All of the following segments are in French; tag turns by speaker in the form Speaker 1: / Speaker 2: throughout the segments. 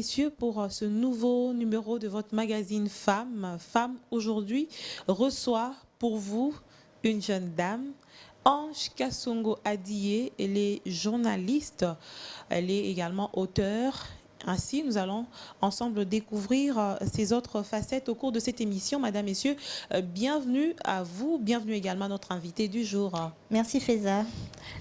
Speaker 1: messieurs, pour ce nouveau numéro de votre magazine Femmes. Femmes, aujourd'hui, reçoit pour vous une jeune dame, Ange Kassongo Adiye. Elle est journaliste, elle est également auteure. Ainsi, nous allons ensemble découvrir ces autres facettes au cours de cette émission. Madame, Messieurs, bienvenue à vous, bienvenue également à notre invité du jour.
Speaker 2: Merci Feza.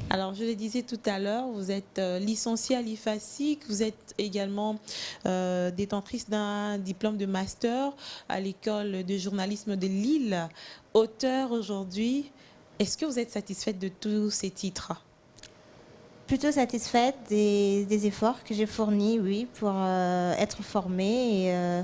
Speaker 1: Alors, je le disais tout à l'heure, vous êtes licenciée à l'IFASIC, vous êtes également détentrice d'un diplôme de master à l'école de journalisme de Lille, auteur aujourd'hui. Est-ce que vous êtes satisfaite de tous ces titres ?
Speaker 2: Plutôt satisfaite des efforts que j'ai fournis, oui, pour être formée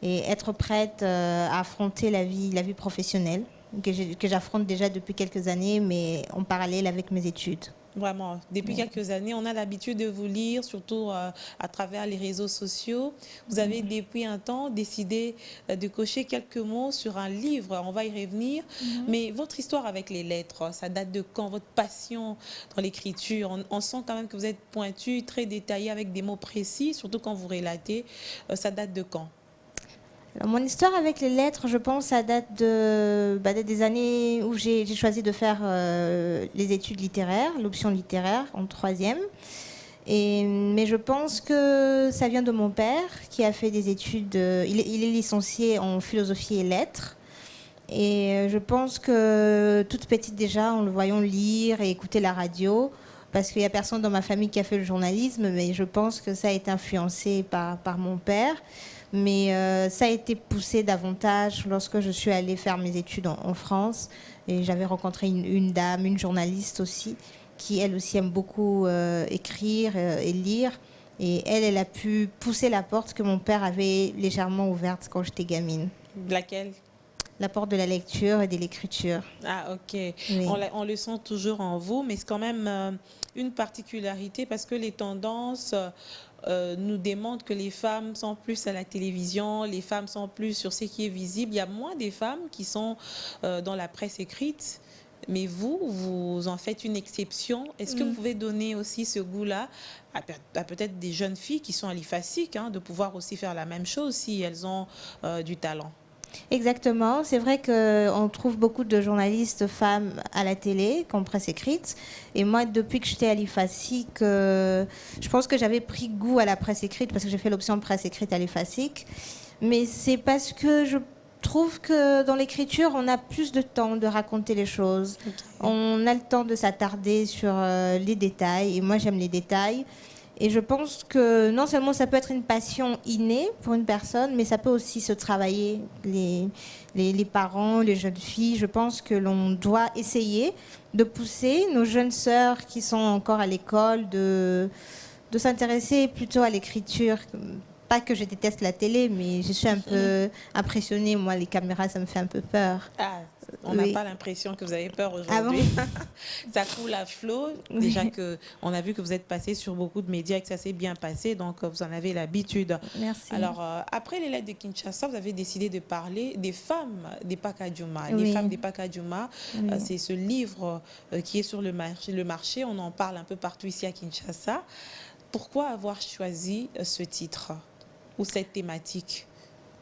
Speaker 2: et être prête à affronter la vie professionnelle que j'affronte déjà depuis quelques années, mais en parallèle avec mes études.
Speaker 1: Vraiment, depuis quelques années, on a l'habitude de vous lire, surtout à travers les réseaux sociaux. Vous avez depuis un temps décidé de cocher quelques mots sur un livre, on va y revenir. Mais votre histoire avec les lettres, ça date de quand? Votre passion dans l'écriture, on sent quand même que vous êtes pointu, très détaillé avec des mots précis, surtout quand vous relatez. Ça date de quand?
Speaker 2: Alors, mon histoire avec les lettres, je pense, ça date des années où j'ai choisi de faire les études littéraires, l'option littéraire en troisième. Mais je pense que ça vient de mon père qui a fait des études. Il est licencié en philosophie et lettres. Et je pense que toute petite déjà, en le voyant lire et écouter la radio, parce qu'il n'y a personne dans ma famille qui a fait le journalisme, mais je pense que ça a été influencé par mon père. Mais ça a été poussé davantage lorsque je suis allée faire mes études en France. Et j'avais rencontré une dame, une journaliste aussi, qui elle aussi aime beaucoup écrire et lire. Et elle a pu pousser la porte que mon père avait légèrement ouverte quand j'étais gamine.
Speaker 1: Laquelle?
Speaker 2: La porte de la lecture et de l'écriture.
Speaker 1: Ah, ok.
Speaker 2: Oui.
Speaker 1: On le sent toujours en vous, mais c'est quand même une particularité parce que les tendances nous démontrent que les femmes sont plus à la télévision, les femmes sont plus sur ce qui est visible. Il y a moins des femmes qui sont dans la presse écrite. Mais vous en faites une exception. Est-ce que vous pouvez donner aussi ce goût-là à peut-être des jeunes filles qui sont à l'IFASIC, de pouvoir aussi faire la même chose si elles ont du talent?
Speaker 2: Exactement. C'est vrai qu'on trouve beaucoup de journalistes femmes à la télé, comme presse écrite. Et moi, depuis que j'étais à l'IFASIC, je pense que j'avais pris goût à la presse écrite parce que j'ai fait l'option presse écrite à l'IFASIC. Mais c'est parce que je trouve que dans l'écriture, on a plus de temps de raconter les choses. Okay. On a le temps de s'attarder sur les détails. Et moi, j'aime les détails. Et je pense que non seulement ça peut être une passion innée pour une personne, mais ça peut aussi se travailler. Les parents, les jeunes filles, je pense que l'on doit essayer de pousser nos jeunes sœurs qui sont encore à l'école de s'intéresser plutôt à l'écriture. Pas que je déteste la télé, mais je suis un peu impressionnée. Moi, les caméras, ça me fait un peu peur.
Speaker 1: Ah, on n'a pas l'impression que vous avez peur aujourd'hui.
Speaker 2: Ah bon?
Speaker 1: Ça coule à flot. Déjà on a vu que vous êtes passé sur beaucoup de médias et que ça s'est bien passé, donc vous en avez l'habitude.
Speaker 2: Merci.
Speaker 1: Alors, après les lettres de Kinshasa, vous avez décidé de parler des femmes des Pakadjouma. Les femmes des Pakadjouma, c'est ce livre qui est sur le marché. On en parle un peu partout ici à Kinshasa. Pourquoi avoir choisi ce titre ou cette thématique?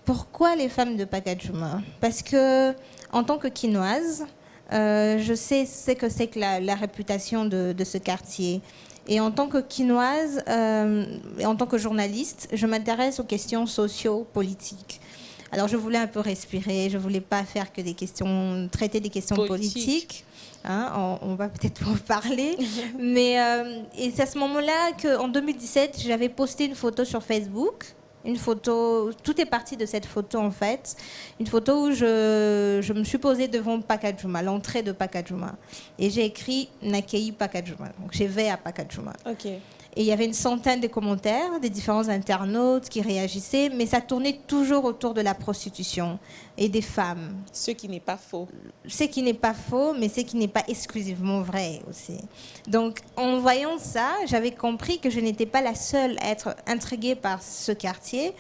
Speaker 2: Pourquoi les femmes de Pakadjouma? Parce que, en tant que Kinoise, je sais ce que c'est que la réputation de ce quartier. Et en tant que Kinoise, et en tant que journaliste, je m'intéresse aux questions socio-politiques. Alors, je voulais un peu respirer, je ne voulais pas faire que traiter des questions politiques. On va peut-être en parler. Mais et c'est à ce moment-là qu'en 2017, j'avais posté une photo sur Facebook. Une photo, tout est parti de cette photo en fait. Une photo où je me suis posée devant Pakadjouma, l'entrée de Pakadjouma. Et j'ai écrit Nakei Pakadjouma. Donc je vais à Pakadjouma.
Speaker 1: Okay.
Speaker 2: Et il y avait une centaine de commentaires des différents internautes qui réagissaient, mais ça tournait toujours autour de la prostitution et des femmes.
Speaker 1: Ce qui n'est pas faux.
Speaker 2: Ce qui n'est pas faux, mais ce qui n'est pas exclusivement vrai aussi. Donc, en voyant ça, j'avais compris que je n'étais pas la seule à être intriguée par ce quartier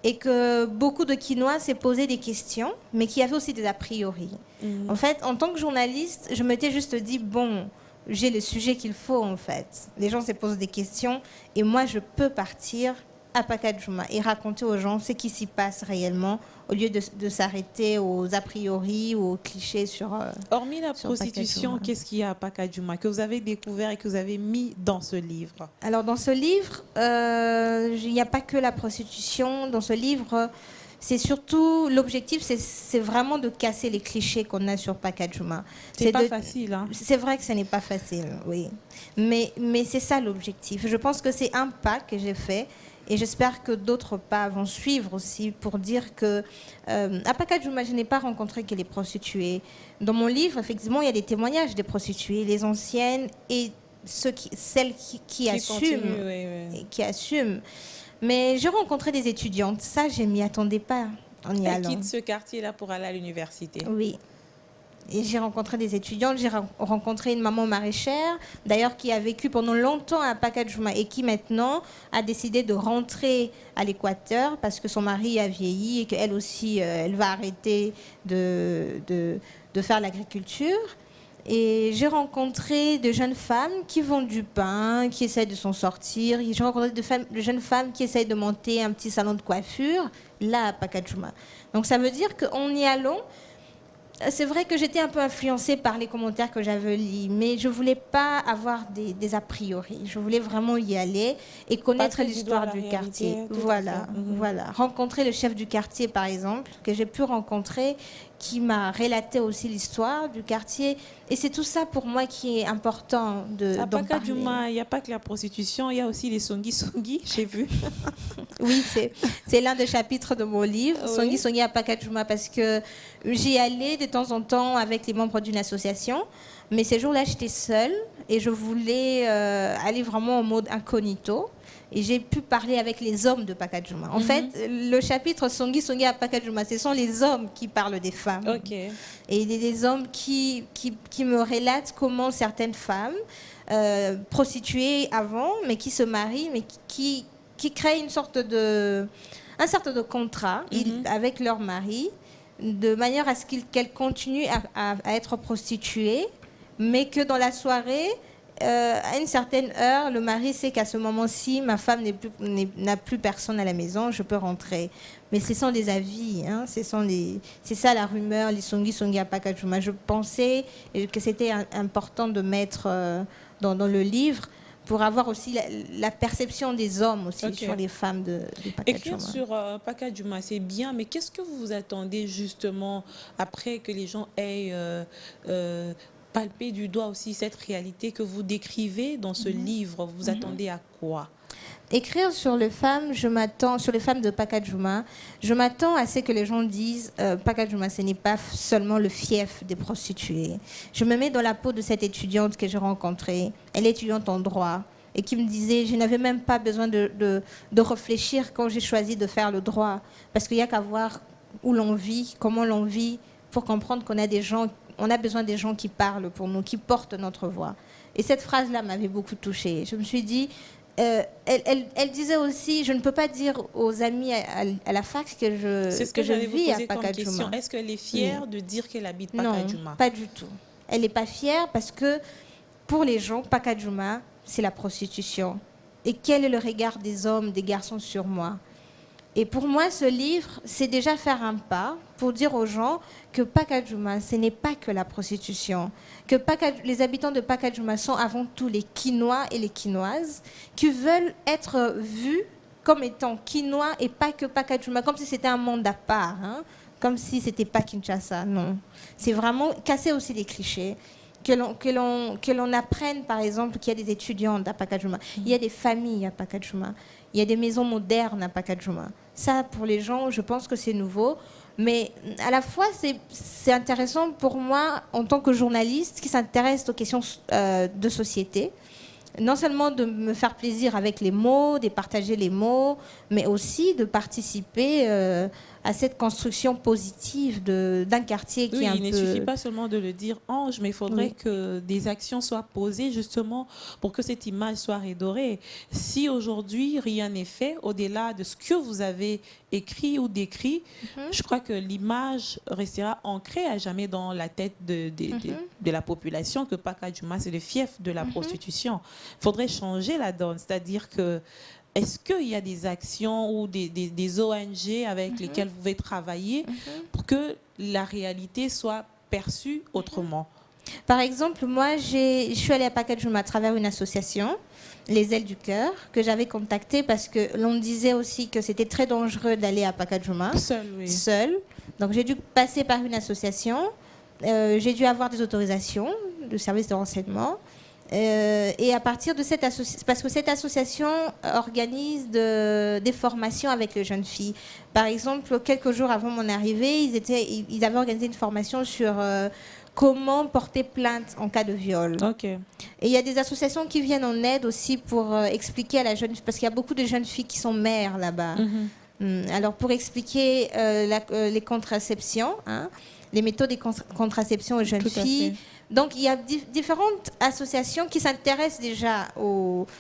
Speaker 2: et que beaucoup de Kinois s'est posé des questions, mais qui avaient aussi des a priori. En fait, en tant que journaliste, je m'étais juste dit, bon, j'ai le sujet qu'il faut en fait. Les gens se posent des questions et moi je peux partir à Pacadjouma et raconter aux gens ce qui s'y passe réellement au lieu de s'arrêter aux a priori ou aux clichés sur
Speaker 1: Hormis la
Speaker 2: sur
Speaker 1: prostitution,
Speaker 2: Pacadjouma.
Speaker 1: qu'est-ce qu'il y a à Pacadjouma que vous avez découvert et que vous avez mis dans ce livre?
Speaker 2: Alors dans ce livre, il n'y a pas que la prostitution. Dans ce livre, c'est surtout l'objectif, c'est vraiment de casser les clichés qu'on a sur Pacadjouma.
Speaker 1: C'est pas
Speaker 2: de-
Speaker 1: facile, hein?
Speaker 2: C'est vrai que ce n'est pas facile, oui. Mais c'est ça l'objectif. Je pense que c'est un pas que j'ai fait et j'espère que d'autres pas vont suivre aussi pour dire que à Pacadjouma, je n'ai pas rencontré que les prostituées. Dans mon livre, effectivement, il y a des témoignages des prostituées, les anciennes et celles qui
Speaker 1: Qui
Speaker 2: assument.
Speaker 1: continue, oui, oui.
Speaker 2: Et qui assument. Mais j'ai rencontré des étudiantes. Ça, je m'y attendais pas en y
Speaker 1: Elle
Speaker 2: allant.
Speaker 1: quitte ce quartier-là pour aller à l'université.
Speaker 2: Oui. Et j'ai rencontré des étudiantes. J'ai rencontré une maman maraîchère, d'ailleurs, qui a vécu pendant longtemps à Pacadjouma et qui maintenant a décidé de rentrer à l'Équateur parce que son mari a vieilli et qu'elle aussi, elle va arrêter de faire l'agriculture. Et j'ai rencontré de jeunes femmes qui vendent du pain, qui essayent de s'en sortir. J'ai rencontré de jeunes femmes qui essayent de monter un petit salon de coiffure, là, à Pacadjouma. Donc ça veut dire qu'en y allant, c'est vrai que j'étais un peu influencée par les commentaires que j'avais lus, mais je ne voulais pas avoir des a priori. Je voulais vraiment y aller et connaître
Speaker 1: Passer du
Speaker 2: l'histoire
Speaker 1: doigt à la
Speaker 2: du quartier.
Speaker 1: réalité, tout à
Speaker 2: Voilà,
Speaker 1: fait. Mhm.
Speaker 2: voilà. Rencontrer le chef du quartier, par exemple, que j'ai pu rencontrer, qui m'a relaté aussi l'histoire du quartier. Et c'est tout ça pour moi qui est important
Speaker 1: À
Speaker 2: d'en parler.
Speaker 1: Pacadjouma, il n'y a pas que la prostitution, il y a aussi les songi-songi, j'ai vu.
Speaker 2: Oui, c'est l'un des chapitres de mon livre,
Speaker 1: Oui.
Speaker 2: Songi Songi à Pacadjouma, parce que j'y allais de temps en temps avec les membres d'une association, mais ces jours-là, j'étais seule et je voulais aller vraiment en mode incognito. Et j'ai pu parler avec les hommes de Pacadjouma. En fait, le chapitre Songi Songi à Pacadjouma, ce sont les hommes qui parlent des femmes.
Speaker 1: Ok.
Speaker 2: Et il y a des hommes qui me relatent comment certaines femmes, prostituées avant, mais qui se marient, mais qui créent un sorte de contrat avec leur mari, de manière à ce qu'elles continuent à être prostituées, mais que dans la soirée, à une certaine heure, le mari sait qu'à ce moment-ci, ma femme n'a plus personne à la maison, je peux rentrer. Mais ce sont des avis, hein, c'est ça la rumeur, les songi à Pacadjouma. Je pensais que c'était important de mettre dans le livre pour avoir aussi la perception des hommes aussi
Speaker 1: Ok.
Speaker 2: sur les femmes de
Speaker 1: Écrire
Speaker 2: Pacadjouma.
Speaker 1: sur Pacadjouma, c'est bien, mais qu'est-ce que vous attendez justement après que les gens aient palpé du doigt aussi cette réalité que vous décrivez dans ce livre? Vous attendez à quoi?
Speaker 2: Écrire sur les femmes, sur les femmes de Pacadjouma, je m'attends à ce que les gens disent Pacadjouma, ce n'est pas seulement le fief des prostituées. Je me mets dans la peau de cette étudiante que j'ai rencontrée. Elle est étudiante en droit et qui me disait je n'avais même pas besoin de réfléchir quand j'ai choisi de faire le droit parce qu'il n'y a qu'à voir où l'on vit, comment l'on vit pour comprendre qu'on a on a besoin des gens qui parlent pour nous, qui portent notre voix. Et cette phrase-là m'avait beaucoup touchée. Je me suis dit, elle disait aussi, je ne peux pas dire aux amis à la fac que
Speaker 1: C'est ce que
Speaker 2: je
Speaker 1: j'allais vous
Speaker 2: vis à
Speaker 1: poser comme question.
Speaker 2: Pacadjouma.
Speaker 1: Est-ce qu'elle est fière de dire qu'elle habite Pacadjouma?
Speaker 2: Non, pas du tout. Elle n'est pas fière parce que pour les gens, Pacadjouma, c'est la prostitution. Et quel est le regard des hommes, des garçons sur moi? Et pour moi, ce livre, c'est déjà faire un pas pour dire aux gens que Pacadjouma, ce n'est pas que la prostitution. Que les habitants de Pacadjouma sont avant tout les Quinois et les Quinoises qui veulent être vus comme étant Quinois et pas que Pacadjouma, comme si c'était un monde à part, hein, comme si c'était pas Kinshasa. Non. C'est vraiment casser aussi les clichés. Que l'on apprenne, par exemple, qu'il y a des étudiants à Pacadjouma, il y a des familles à Pacadjouma, il y a des maisons modernes à Pacadjouma. Ça, pour les gens, je pense que c'est nouveau. Mais à la fois, c'est intéressant pour moi, en tant que journaliste qui s'intéresse aux questions de société, non seulement de me faire plaisir avec les mots, de partager les mots, mais aussi de participer à cette construction positive d'un quartier qui
Speaker 1: Oui,
Speaker 2: est un
Speaker 1: il ne
Speaker 2: peu...
Speaker 1: suffit pas seulement de le dire Ange, mais il faudrait que des actions soient posées justement pour que cette image soit redorée. Si aujourd'hui rien n'est fait, au-delà de ce que vous avez écrit ou décrit, je crois que l'image restera ancrée à jamais dans la tête de la population que Pacadjouma, c'est le fief de la prostitution. Il faudrait changer la donne, c'est-à-dire que est-ce qu'il y a des actions ou des ONG avec lesquelles vous pouvez travailler pour que la réalité soit perçue autrement?
Speaker 2: Par exemple, moi, je suis allée à Pacadjouma à travers une association, les Ailes du Cœur, que j'avais contactée parce que l'on disait aussi que c'était très dangereux d'aller à Pacadjouma
Speaker 1: Seul, oui.
Speaker 2: seul. Donc, j'ai dû passer par une association. J'ai dû avoir des autorisations du service de renseignement. Et à partir de cette association, parce que cette association organise des formations avec les jeunes filles. Par exemple, quelques jours avant mon arrivée, ils avaient organisé une formation sur comment porter plainte en cas de viol.
Speaker 1: Ok.
Speaker 2: Et il y a des associations qui viennent en aide aussi pour expliquer à la jeune fille, parce qu'il y a beaucoup de jeunes filles qui sont mères là-bas. Alors pour expliquer les contraceptions, hein, les méthodes de contraception aux jeunes filles. Donc, il y a différentes associations qui s'intéressent déjà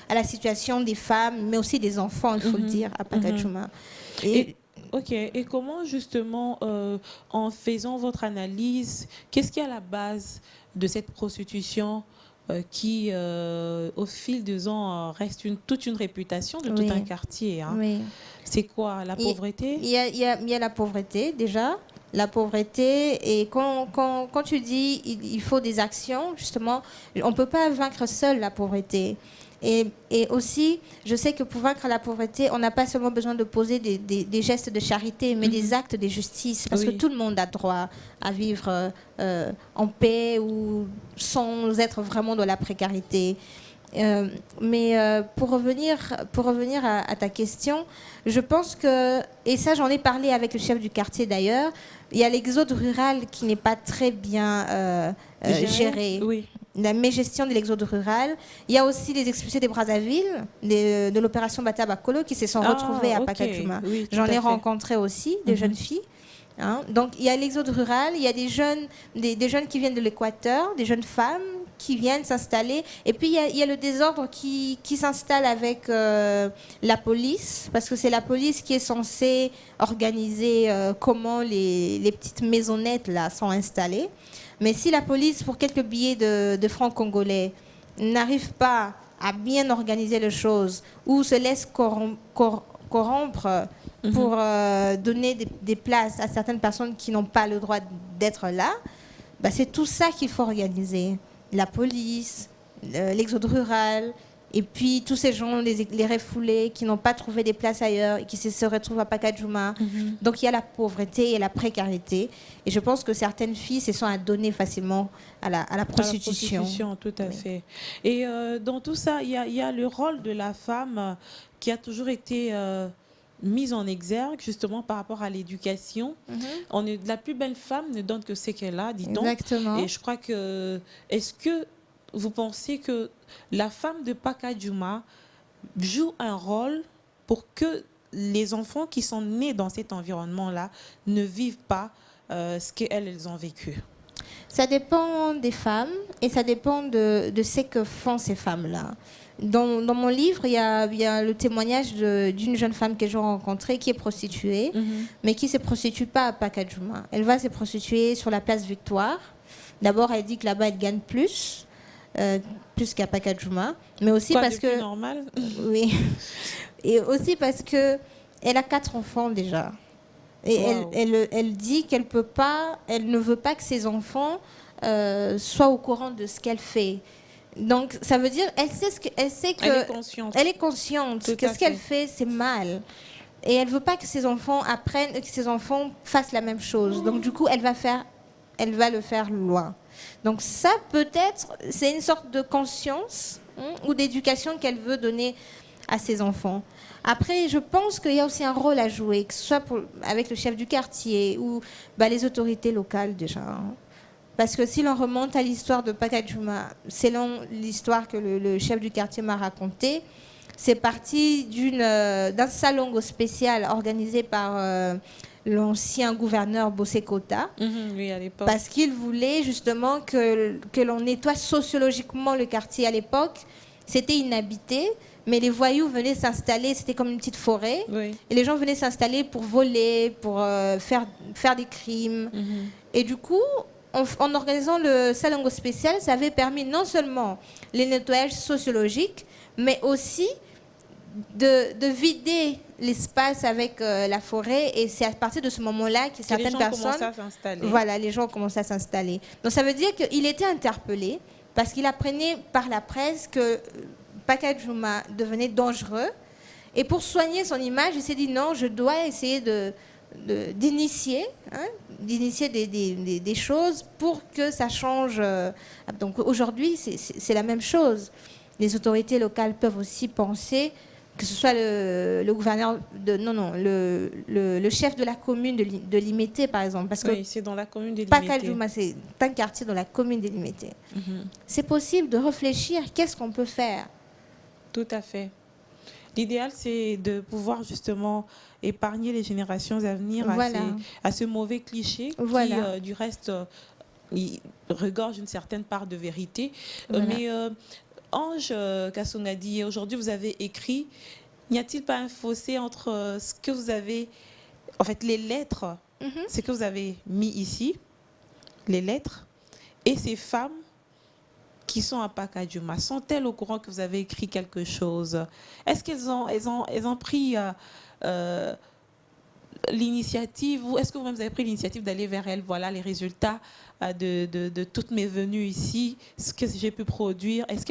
Speaker 2: à la situation des femmes, mais aussi des enfants, il faut le dire, à Pacadjouma.
Speaker 1: Ok. Et comment, justement, en faisant votre analyse, qu'est-ce qui est à la base de cette prostitution qui, au fil des ans, reste toute une réputation de tout un quartier, hein?
Speaker 2: Oui.
Speaker 1: C'est quoi, la pauvreté?
Speaker 2: Il y a la pauvreté, déjà. La pauvreté, et quand tu dis il faut des actions, justement, on ne peut pas vaincre seul la pauvreté. Et aussi, je sais que pour vaincre la pauvreté, on n'a pas seulement besoin de poser des gestes de charité, mais des actes de justice, parce que tout le monde a droit à vivre en paix ou sans être vraiment dans la précarité. Pour revenir à ta question, je pense que, et ça j'en ai parlé avec le chef du quartier d'ailleurs, il y a l'exode rural qui n'est pas très bien géré.
Speaker 1: Oui.
Speaker 2: La mégestion de l'exode rural. Il y a aussi les expulsés des Brazzaville, de l'opération Batabakolo, qui se sont retrouvés à Pacadjouma.
Speaker 1: Oui,
Speaker 2: j'en ai rencontré aussi des jeunes filles. Hein. Donc il y a l'exode rural, il y a des jeunes qui viennent de l'Équateur, des jeunes femmes qui viennent s'installer. Et puis, il y a le désordre qui s'installe avec la police, parce que c'est la police qui est censée organiser comment les petites maisonnettes là, sont installées. Mais si la police, pour quelques billets de francs congolais, n'arrive pas à bien organiser les choses ou se laisse corrompre pour donner des places à certaines personnes qui n'ont pas le droit d'être là, bah, c'est tout ça qu'il faut organiser. La police, l'exode rural, et puis tous ces gens, les refoulés qui n'ont pas trouvé des places ailleurs et qui se retrouvent à Pacadjouma. Donc il y a la pauvreté et la précarité. Et je pense que certaines filles se sont adonnées facilement à la prostitution.
Speaker 1: À la prostitution, tout à fait. Et dans tout ça, il y a le rôle de la femme qui a toujours été mise en exergue, justement, par rapport à l'éducation. La plus belle femme ne donne que ce qu'elle a, dit-on.
Speaker 2: Exactement.
Speaker 1: Et je crois que... Est-ce que vous pensez que la femme de Pacadjouma joue un rôle pour que les enfants qui sont nés dans cet environnement-là ne vivent pas ce qu'elles ont vécu?
Speaker 2: Ça dépend des femmes et ça dépend de ce que font ces femmes-là. Dans mon livre, il y a le témoignage d'une jeune femme que j'ai rencontrée qui est prostituée, mais qui ne se prostitue pas à Pacadjouma. Elle va se prostituer sur la place Victoire. D'abord, elle dit que là-bas, elle gagne plus qu'à Pacadjouma. Mais aussi parce que...
Speaker 1: normal.
Speaker 2: Oui. Et aussi parce qu'elle a 4 enfants déjà. Et elle dit qu'elle peut pas, elle ne veut pas que ses enfants soient au courant de ce qu'elle fait. Donc ça veut dire, elle sait que elle est consciente que ce qu'elle fait c'est mal, et elle veut pas que ses enfants apprennent, que ses enfants fassent la même chose. Donc du coup elle va le faire loin. Donc ça peut-être c'est une sorte de conscience ou d'éducation qu'elle veut donner à ses enfants. Après, je pense qu'il y a aussi un rôle à jouer, que ce soit avec le chef du quartier ou les autorités locales déjà. Parce que si l'on remonte à l'histoire de Pacadjouma, selon l'histoire que le chef du quartier m'a racontée, c'est parti d'un salongo spécial organisé par l'ancien gouverneur Bossé Kota,
Speaker 1: oui, à l'époque.
Speaker 2: Parce qu'il voulait justement que l'on nettoie sociologiquement le quartier. À l'époque, c'était inhabité, mais les voyous venaient s'installer, c'était comme une petite forêt, et les gens venaient s'installer pour voler, pour faire des crimes. Et du coup, en organisant le salongo spécial, ça avait permis non seulement les nettoyages sociologiques, mais aussi de vider l'espace avec la forêt. Et c'est à partir de ce moment-là que certaines
Speaker 1: les gens
Speaker 2: personnes...
Speaker 1: commencent à s'installer.
Speaker 2: Voilà, les gens ont commencé à s'installer. Donc ça veut dire qu'il était interpellé parce qu'il apprenait par la presse que Pacajuma devenait dangereux. Et pour soigner son image, il s'est dit non, je dois essayer d'initier des choses pour que ça change. Donc aujourd'hui, c'est la même chose. Les autorités locales peuvent aussi penser que ce soit le gouverneur le chef de la commune de Limité, par exemple, parce que
Speaker 1: Oui, c'est dans la commune de Limité.
Speaker 2: Pacajuma, c'est un quartier dans la commune de Limité. C'est possible de réfléchir, qu'est-ce qu'on peut faire?
Speaker 1: Tout à fait. L'idéal, c'est de pouvoir justement épargner les générations à venir à ce mauvais cliché qui, du reste, il regorge une certaine part de vérité. Mais Ange Kassongadi, aujourd'hui, vous avez écrit, n'y a-t-il pas un fossé entre ce que vous avez, en fait, les lettres, ce que vous avez mis ici, les lettres, et ces femmes qui sont à Pacajuma, sont-elles au courant que vous avez écrit quelque chose? Est-ce qu'elles ont pris l'initiative, ou est-ce que vous-même avez pris l'initiative d'aller vers elles? Voilà les résultats de toutes mes venues ici, ce que j'ai pu produire. Est-ce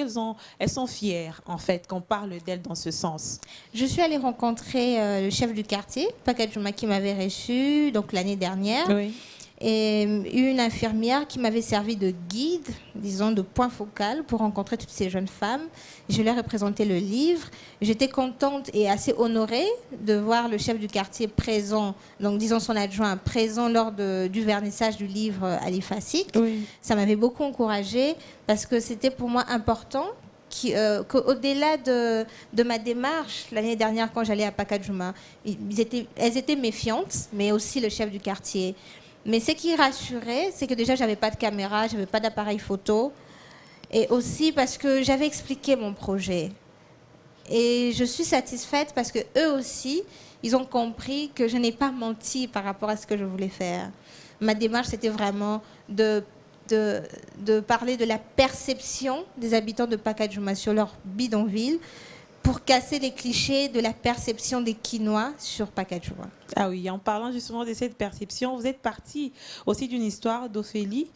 Speaker 1: elles sont fières, en fait, qu'on parle d'elles dans ce sens?
Speaker 2: Je suis allée rencontrer le chef du quartier, Pacajuma, qui m'avait reçu donc l'année dernière.
Speaker 1: Oui.
Speaker 2: Et une infirmière qui m'avait servi de guide, disons, de point focal pour rencontrer toutes ces jeunes femmes. Je leur ai présenté le livre. J'étais contente et assez honorée de voir le chef du quartier présent, donc disons son adjoint, présent lors du vernissage du livre à l'IFASIC.
Speaker 1: Oui.
Speaker 2: Ça m'avait beaucoup encouragée parce que c'était pour moi important qu'au-delà de ma démarche, l'année dernière quand j'allais à Pacajuma, elles étaient méfiantes, mais aussi le chef du quartier. Mais ce qui rassurait, c'est que déjà, je n'avais pas de caméra, je n'avais pas d'appareil photo. Et aussi parce que j'avais expliqué mon projet. Et je suis satisfaite parce qu'eux aussi, ils ont compris que je n'ai pas menti par rapport à ce que je voulais faire. Ma démarche, c'était vraiment de parler de la perception des habitants de Pacajuma sur leur bidonville, pour casser les clichés de la perception des Quinois sur Pacajuma.
Speaker 1: Ah oui, en parlant justement de cette perception, vous êtes partie aussi d'une histoire d'Ophélie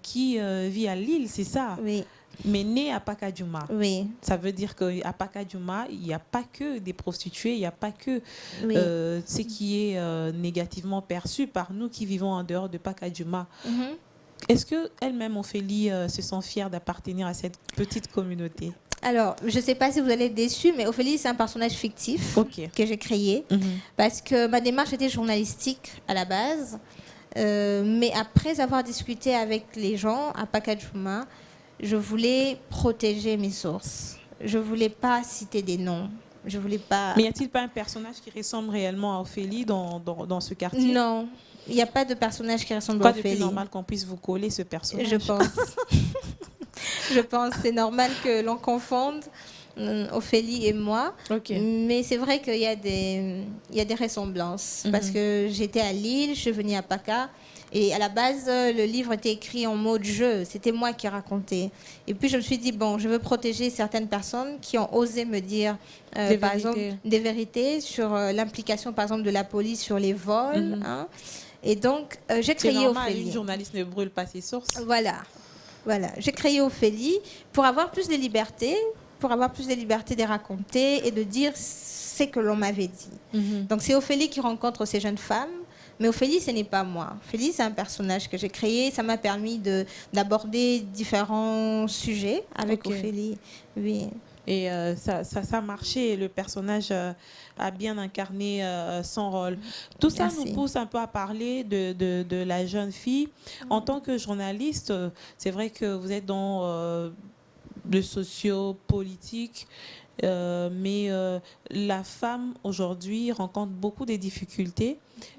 Speaker 1: qui vit à Lille, c'est ça?
Speaker 2: Oui.
Speaker 1: Mais née à Pacajuma.
Speaker 2: Oui.
Speaker 1: Ça veut dire qu'à Pacajuma, il n'y a pas que des prostituées, il n'y a pas que ce qui est négativement perçu par nous qui vivons en dehors de Pacajuma. Est-ce qu'elle-même, Ophélie, se sent fière d'appartenir à cette petite communauté?
Speaker 2: Alors, je ne sais pas si vous allez être déçus, mais Ophélie, c'est un personnage fictif que j'ai créé parce que ma démarche était journalistique à la base. Mais après avoir discuté avec les gens à Pacajuma, je voulais protéger mes sources. Je ne voulais pas citer des noms. Je voulais pas...
Speaker 1: Mais y a-t-il pas un personnage qui ressemble réellement à Ophélie dans ce quartier?
Speaker 2: Non, il n'y a pas de personnage qui ressemble à Ophélie.
Speaker 1: Quoi de plus normal qu'on puisse vous coller ce personnage?
Speaker 2: Je pense. Je pense que c'est normal que l'on confonde Ophélie et moi. Mais c'est vrai qu'il y a des ressemblances. Parce que j'étais à Lille, je suis venue à Paca. Et à la base, le livre était écrit en mode jeu. C'était moi qui racontais. Et puis, je me suis dit, bon, je veux protéger certaines personnes qui ont osé me dire, par exemple, des vérités sur l'implication, par exemple, de la police sur les vols. Et donc, j'ai créé Ophélie.
Speaker 1: Une journaliste ne brûle pas ses sources.
Speaker 2: Voilà, j'ai créé Ophélie pour avoir plus de liberté, de les raconter et de dire ce que l'on m'avait dit. Donc c'est Ophélie qui rencontre ces jeunes femmes, mais Ophélie, ce n'est pas moi. Ophélie, c'est un personnage que j'ai créé, ça m'a permis d'aborder différents sujets avec Ophélie. Oui.
Speaker 1: Et ça a marché, le personnage a bien incarné son rôle. Tout ça nous pousse un peu à parler de la jeune fille. En tant que journaliste, c'est vrai que vous êtes dans le socio-politique, mais la femme aujourd'hui rencontre beaucoup de difficultés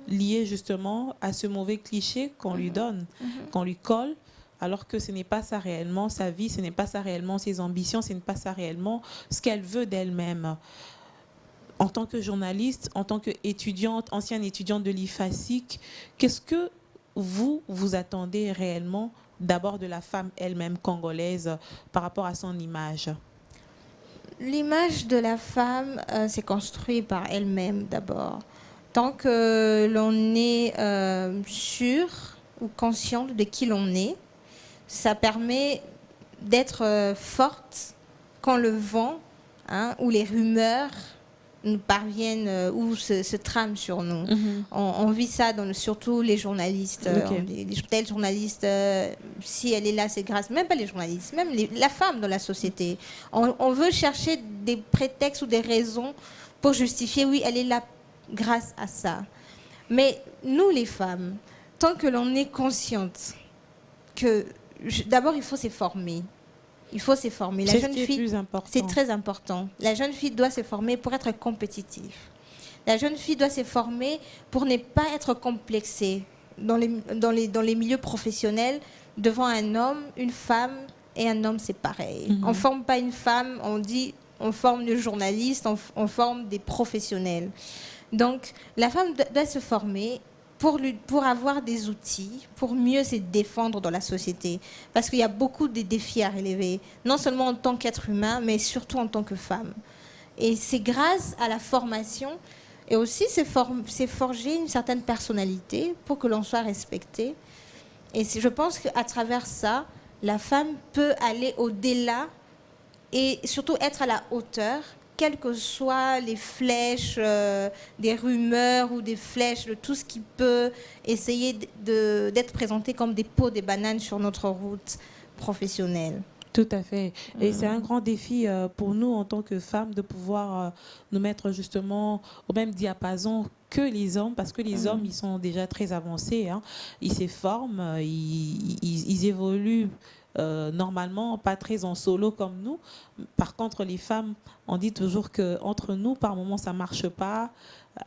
Speaker 1: liées justement à ce mauvais cliché qu'on lui donne, qu'on lui colle. Alors que ce n'est pas ça réellement sa vie, ce n'est pas ça réellement ses ambitions, ce n'est pas ça réellement ce qu'elle veut d'elle-même. En tant que journaliste, en tant qu'étudiante, ancienne étudiante de l'IFASIC, qu'est-ce que vous attendez réellement d'abord de la femme elle-même congolaise par rapport à son image?
Speaker 2: L'image de la femme s'est construite par elle-même d'abord. Tant que l'on est sûr ou conscient de qui l'on est, ça permet d'être forte quand le vent ou les rumeurs nous parviennent ou se trament sur nous. On vit ça surtout les journalistes. Telle journaliste, si elle est là, c'est grâce, même pas les journalistes, même la femme dans la société. On veut chercher des prétextes ou des raisons pour justifier, oui, elle est là grâce à ça. Mais nous, les femmes, tant que l'on est consciente que, d'abord, il faut se former. Il faut se former.
Speaker 1: C'est ce qui est plus important.
Speaker 2: C'est très important. La jeune fille doit se former pour être compétitive. La jeune fille doit se former pour ne pas être complexée dans les milieux professionnels devant un homme, une femme et un homme, c'est pareil. On ne forme pas une femme, on forme des journalistes, on forme des professionnels. Donc, la femme doit se former pour avoir des outils, pour mieux se défendre dans la société. Parce qu'il y a beaucoup de défis à relever, non seulement en tant qu'être humain, mais surtout en tant que femme. Et c'est grâce à la formation et aussi c'est forger une certaine personnalité pour que l'on soit respecté. Et je pense qu'à travers ça, la femme peut aller au-delà et surtout être à la hauteur, quelles que soient les flèches, des rumeurs ou des flèches, de tout ce qui peut essayer d'être présenté comme des pots, des bananes sur notre route professionnelle.
Speaker 1: Tout à fait. Et c'est un grand défi pour nous en tant que femmes de pouvoir nous mettre justement au même diapason que les hommes, parce que les hommes, ils sont déjà très avancés. Ils se forment, ils évoluent normalement, pas très en solo comme nous. Par contre, les femmes, on dit toujours qu'entre nous, par moments, ça ne marche pas.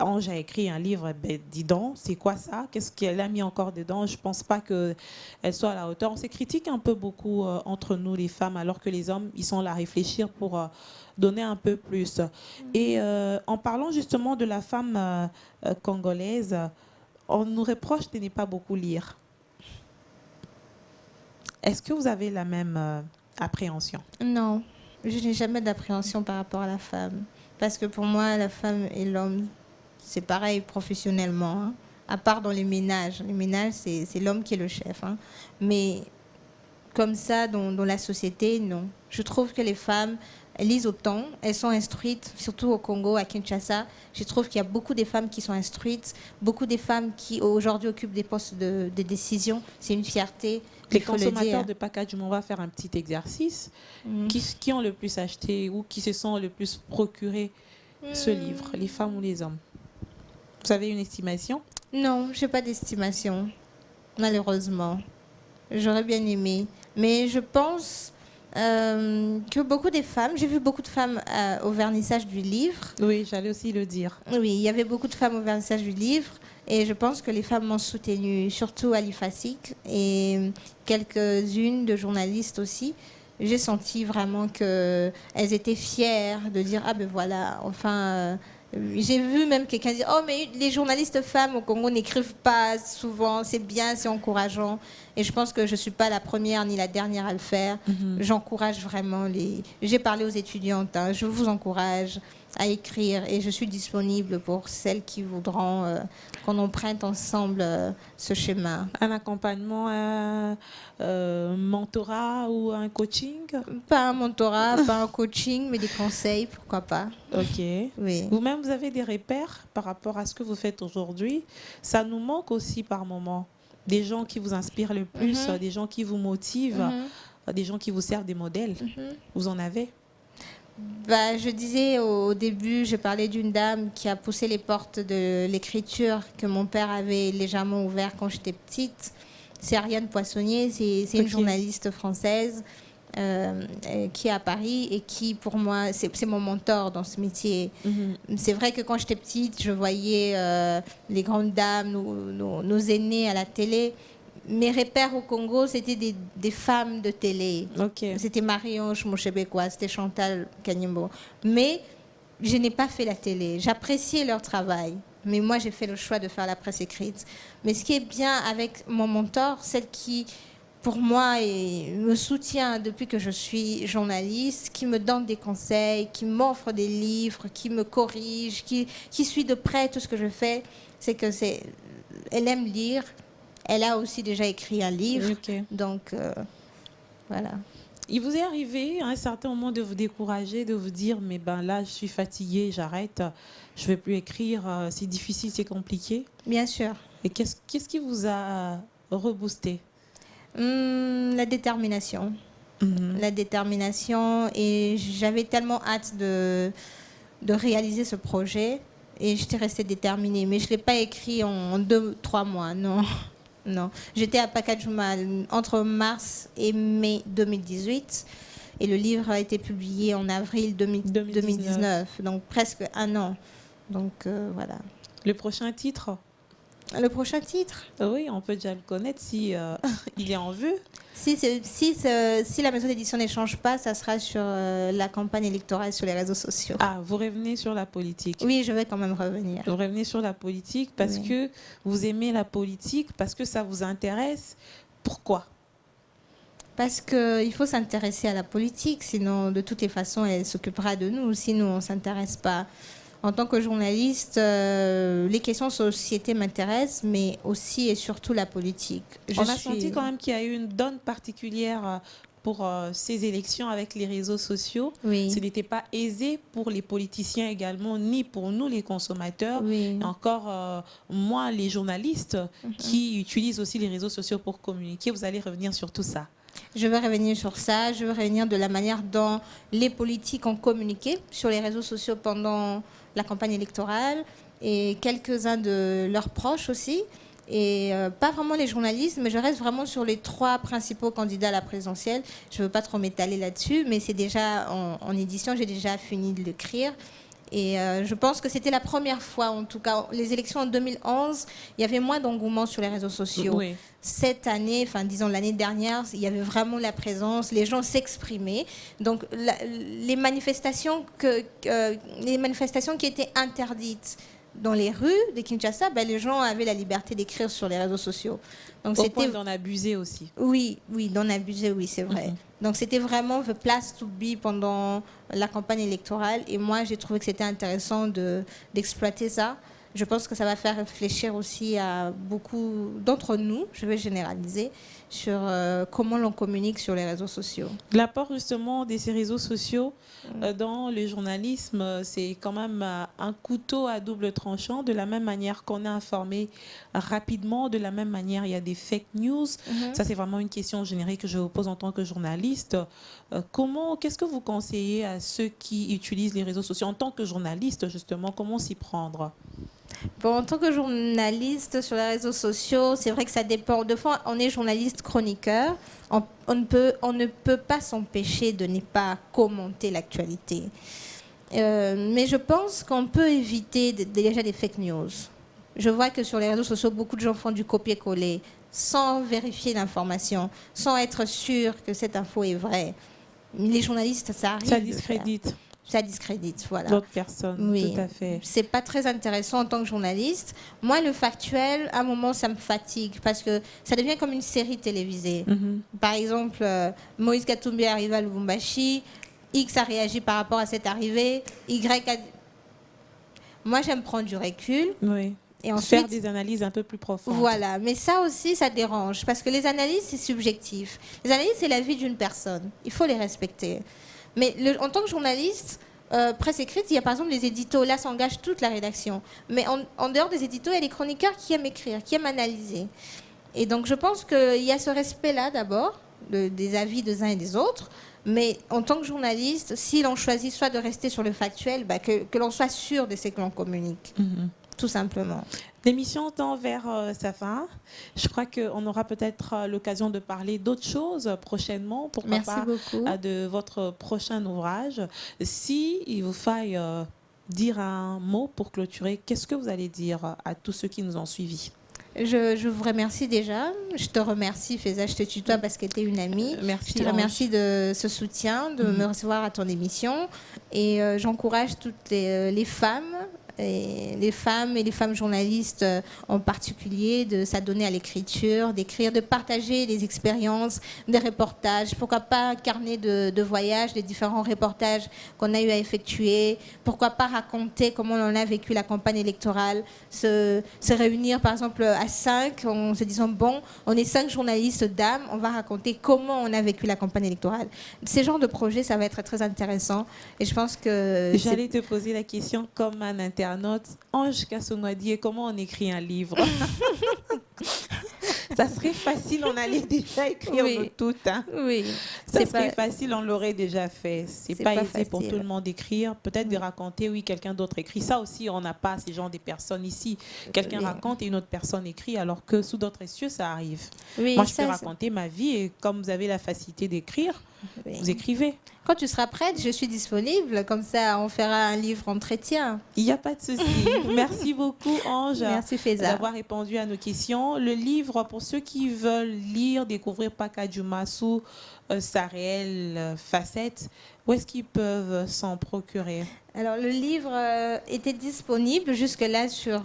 Speaker 1: Ange a écrit un livre, dis donc, c'est quoi ça? Qu'est-ce qu'elle a mis encore dedans? Je ne pense pas qu'elle soit à la hauteur. On se critique un peu beaucoup entre nous, les femmes, alors que les hommes, ils sont là à réfléchir pour donner un peu plus. Et en parlant justement de la femme congolaise, on nous reproche de ne pas beaucoup lire. Est-ce que vous avez la même appréhension?
Speaker 2: Non, je n'ai jamais d'appréhension par rapport à la femme. Parce que pour moi, la femme et l'homme, c'est pareil professionnellement. À part dans les ménages. Les ménages, c'est l'homme qui est le chef. Mais comme ça, dans la société, non. Je trouve que les femmes, elles lisent autant, elles sont instruites, surtout au Congo, à Kinshasa. Je trouve qu'il y a beaucoup de femmes qui sont instruites, beaucoup de femmes qui aujourd'hui occupent des postes de décision. C'est une fierté.
Speaker 1: Les consommateurs de packaging, on va faire un petit exercice. Qui ont le plus acheté ou qui se sont le plus procuré ce livre, les femmes ou les hommes? Vous avez une estimation? Non,
Speaker 2: je n'ai pas d'estimation, malheureusement. J'aurais bien aimé. Mais je pense que beaucoup de femmes, j'ai vu beaucoup de femmes au vernissage du livre.
Speaker 1: Oui, j'allais aussi le dire.
Speaker 2: Oui, il y avait beaucoup de femmes au vernissage du livre. Et je pense que les femmes m'ont soutenue, surtout Ali Fassik et quelques-unes de journalistes aussi. J'ai senti vraiment qu'elles étaient fières de dire « Ah ben voilà, enfin... » J'ai vu même quelqu'un dire « Oh, mais les journalistes femmes au Congo n'écrivent pas souvent, c'est bien, c'est encourageant. » Et je pense que je ne suis pas la première ni la dernière à le faire. J'encourage vraiment J'ai parlé aux étudiantes, je vous encourage à écrire et je suis disponible pour celles qui voudront qu'on emprunte ensemble ce chemin.
Speaker 1: Un accompagnement, un mentorat ou un coaching?
Speaker 2: Pas un mentorat, pas un coaching, mais des conseils, pourquoi pas.
Speaker 1: Ok.
Speaker 2: Oui.
Speaker 1: Vous-même, vous avez des repères par rapport à ce que vous faites aujourd'hui? Ça nous manque aussi par moments. Des gens qui vous inspirent le plus, des gens qui vous motivent, des gens qui vous servent des modèles. Vous en avez?
Speaker 2: Je disais au début, je parlais d'une dame qui a poussé les portes de l'écriture que mon père avait légèrement ouvert quand j'étais petite. C'est Ariane Poissonnier, c'est une journaliste française qui est à Paris et qui, pour moi, c'est mon mentor dans ce métier. C'est vrai que quand j'étais petite, je voyais les grandes dames, nos aînés à la télé. Mes repères au Congo, c'était des femmes de télé. C'était Marie-Ange Mochebekwa, c'était Chantal Kanyembo. Mais je n'ai pas fait la télé. J'appréciais leur travail. Mais moi, j'ai fait le choix de faire la presse écrite. Mais ce qui est bien avec mon mentor, celle qui pour moi et me soutient depuis que je suis journaliste, qui me donne des conseils, qui m'offre des livres, qui me corrige, qui suit de près tout ce que je fais, c'est que elle aime lire. Elle a aussi déjà écrit un livre, donc voilà.
Speaker 1: Il vous est arrivé à un certain moment de vous décourager, de vous dire mais ben là je suis fatiguée, j'arrête, je ne vais plus écrire, c'est difficile, c'est compliqué?
Speaker 2: Bien sûr.
Speaker 1: Et qu'est-ce qui vous a reboosté?
Speaker 2: La détermination. La détermination, et j'avais tellement hâte de réaliser ce projet et j'étais restée déterminée. Mais je ne l'ai pas écrit en 2-3 mois, non. Non. J'étais à Pacajuma entre mars et mai 2018 et le livre a été publié en avril 2019, donc presque un an. Donc voilà.
Speaker 1: Le prochain titre?
Speaker 2: Le prochain titre?
Speaker 1: Oui, on peut déjà le connaître si il est en vue.
Speaker 2: Si la maison d'édition ne change pas, ça sera sur la campagne électorale sur les réseaux sociaux.
Speaker 1: Ah, vous revenez sur la politique?
Speaker 2: Oui, je vais quand même revenir.
Speaker 1: Vous revenez sur la politique parce que vous aimez la politique, parce que ça vous intéresse. Pourquoi?
Speaker 2: Parce qu'il faut s'intéresser à la politique, sinon de toutes les façons, elle s'occupera de nous, sinon on ne s'intéresse pas. En tant que journaliste, les questions de société m'intéressent, mais aussi et surtout la politique.
Speaker 1: On a senti quand même qu'il y a eu une donne particulière pour ces élections avec les réseaux sociaux.
Speaker 2: Oui.
Speaker 1: Ce n'était pas aisé pour les politiciens également, ni pour nous les consommateurs.
Speaker 2: Oui.
Speaker 1: Et encore moins les journalistes qui utilisent aussi les réseaux sociaux pour communiquer. Vous allez revenir sur tout ça?
Speaker 2: Je vais revenir sur ça. Je vais revenir de la manière dont les politiques ont communiqué sur les réseaux sociaux pendant la campagne électorale et quelques-uns de leurs proches aussi. Et pas vraiment les journalistes, mais je reste vraiment sur les 3 principaux candidats à la présidentielle. Je ne veux pas trop m'étaler là-dessus, mais c'est déjà en édition, j'ai déjà fini de l'écrire. Et je pense que c'était la première fois, en tout cas, les élections en 2011, il y avait moins d'engouement sur les réseaux sociaux.
Speaker 1: Oui.
Speaker 2: Cette année, enfin disons l'année dernière, il y avait vraiment la présence, les gens s'exprimaient. Donc les manifestations qui étaient interdites dans les rues de Kinshasa, les gens avaient la liberté d'écrire sur les réseaux sociaux. Donc
Speaker 1: au point d'en abuser aussi.
Speaker 2: Oui, d'en abuser, oui, c'est vrai. Donc c'était vraiment the place to be pendant la campagne électorale. Et moi, j'ai trouvé que c'était intéressant d'exploiter ça. Je pense que ça va faire réfléchir aussi à beaucoup d'entre nous, je vais généraliser, sur comment l'on communique sur les réseaux sociaux.
Speaker 1: L'apport justement de ces réseaux sociaux dans le journalisme, c'est quand même un couteau à double tranchant. De la même manière qu'on est informé rapidement, de la même manière il y a des fake news. Ça c'est vraiment une question générique que je vous pose en tant que journaliste. Qu'est-ce que vous conseillez à ceux qui utilisent les réseaux sociaux en tant que journaliste justement, comment s'y prendre?
Speaker 2: Bon, en tant que journaliste sur les réseaux sociaux, c'est vrai que ça dépend. Des fois, on est journaliste chroniqueur. On ne peut pas s'empêcher de ne pas commenter l'actualité. Mais je pense qu'on peut éviter déjà des fake news. Je vois que sur les réseaux sociaux, beaucoup de gens font du copier-coller sans vérifier l'information, sans être sûr que cette info est vraie. Les journalistes, ça arrive.
Speaker 1: Ça discrédite.
Speaker 2: Ça discrédite, voilà.
Speaker 1: D'autres personnes,
Speaker 2: oui.
Speaker 1: Tout à fait.
Speaker 2: C'est pas très intéressant en tant que journaliste. Moi, le factuel, à un moment, ça me fatigue parce que ça devient comme une série télévisée. Par exemple, Moïse Katumbi arrive à Lubumbashi, X a réagi par rapport à cette arrivée, Y a... Moi, j'aime prendre du recul.
Speaker 1: Oui.
Speaker 2: Et ensuite,
Speaker 1: faire des analyses un peu plus profondes.
Speaker 2: Voilà, mais ça aussi, ça dérange parce que les analyses, c'est subjectif. Les analyses, c'est la vie d'une personne. Il faut les respecter. Mais en tant que journaliste, presse écrite, il y a par exemple les éditos. Là, s'engage toute la rédaction. Mais en dehors des éditos, il y a les chroniqueurs qui aiment écrire, qui aiment analyser. Et donc, je pense qu'il y a ce respect-là d'abord, des avis des uns et des autres. Mais en tant que journaliste, si l'on choisit soit de rester sur le factuel, que l'on soit sûr de ce que l'on communique. Tout simplement.
Speaker 1: L'émission tend vers sa fin. Je crois qu'on aura peut-être l'occasion de parler d'autres choses prochainement. Pourquoi pas de votre prochain ouvrage. Si il vous faille dire un mot pour clôturer, qu'est-ce que vous allez dire à tous ceux qui nous ont suivis?
Speaker 2: Je vous remercie déjà. Je te remercie, Faiza, je te tutoie parce que tu es une amie.
Speaker 1: Merci.
Speaker 2: Je te remercie de ce soutien, de me recevoir à ton émission. Et j'encourage toutes les femmes Et les femmes journalistes en particulier, de s'adonner à l'écriture, d'écrire, de partager des expériences, des reportages. Pourquoi pas carnet de voyage, des différents reportages qu'on a eu à effectuer. Pourquoi pas raconter comment on a vécu la campagne électorale. Se réunir par exemple à 5 en se disant bon, on est 5 journalistes dames, on va raconter comment on a vécu la campagne électorale. Ces genres de projets, ça va être très intéressant. Et je pense que...
Speaker 1: J'allais te poser la question comme un internaute. Ange Kassongwadi, comment on écrit un livre? Ça serait facile, on allait déjà écrire
Speaker 2: Oui.
Speaker 1: nous toutes. Hein.
Speaker 2: Oui.
Speaker 1: Ça serait facile, on l'aurait déjà fait. C'est pas aisé
Speaker 2: facile.
Speaker 1: pour tout le monde d'écrire. Peut-être de raconter, oui, quelqu'un d'autre écrit. Ça aussi, on n'a pas ces genres de personnes ici. Quelqu'un raconte et une autre personne écrit, alors que sous d'autres cieux, ça arrive.
Speaker 2: Oui,
Speaker 1: moi, je peux raconter ma vie et comme vous avez la facilité d'écrire, vous écrivez.
Speaker 2: Quand tu seras prête, je suis disponible. Comme ça, on fera un livre entretien.
Speaker 1: Il n'y a pas de souci. Merci beaucoup, Ange, d'avoir répondu à nos questions. Le livre, pour ceux qui veulent lire, découvrir Paka Djouma sous sa réelle facette, où est-ce qu'ils peuvent s'en procurer?
Speaker 2: Alors, le livre était disponible jusque-là sur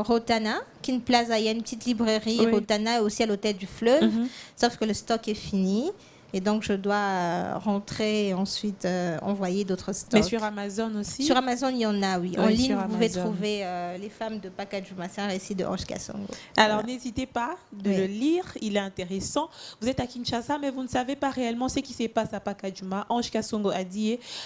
Speaker 2: Rotana, Kin Plaza. Il y a une petite librairie, Rotana, aussi à l'hôtel du Fleuve. Sauf que le stock est fini. Et donc, je dois rentrer et ensuite envoyer d'autres stocks.
Speaker 1: Mais sur Amazon aussi?
Speaker 2: Sur Amazon, il y en a, oui. En ligne, vous pouvez trouver Les femmes de Paka Djouma. C'est un récit de Ange Kassongo.
Speaker 1: Alors, n'hésitez pas de le lire. Il est intéressant. Vous êtes à Kinshasa, mais vous ne savez pas réellement ce qui se passe à Paka Djouma. Ange Kassongo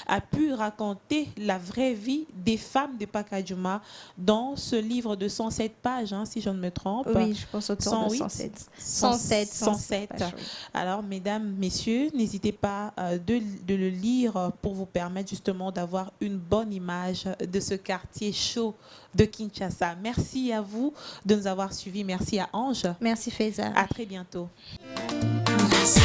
Speaker 1: a pu raconter la vraie vie des femmes de Paka Djouma dans ce livre de 107 pages, hein, si je ne me trompe.
Speaker 2: Oui, je pense autour de 107. 107
Speaker 1: pages, oui. Alors, mesdames, messieurs, n'hésitez pas de le lire pour vous permettre justement d'avoir une bonne image de ce quartier chaud de Kinshasa. Merci à vous de nous avoir suivis. Merci à Ange.
Speaker 2: Merci Faiza.
Speaker 1: À très bientôt. Merci.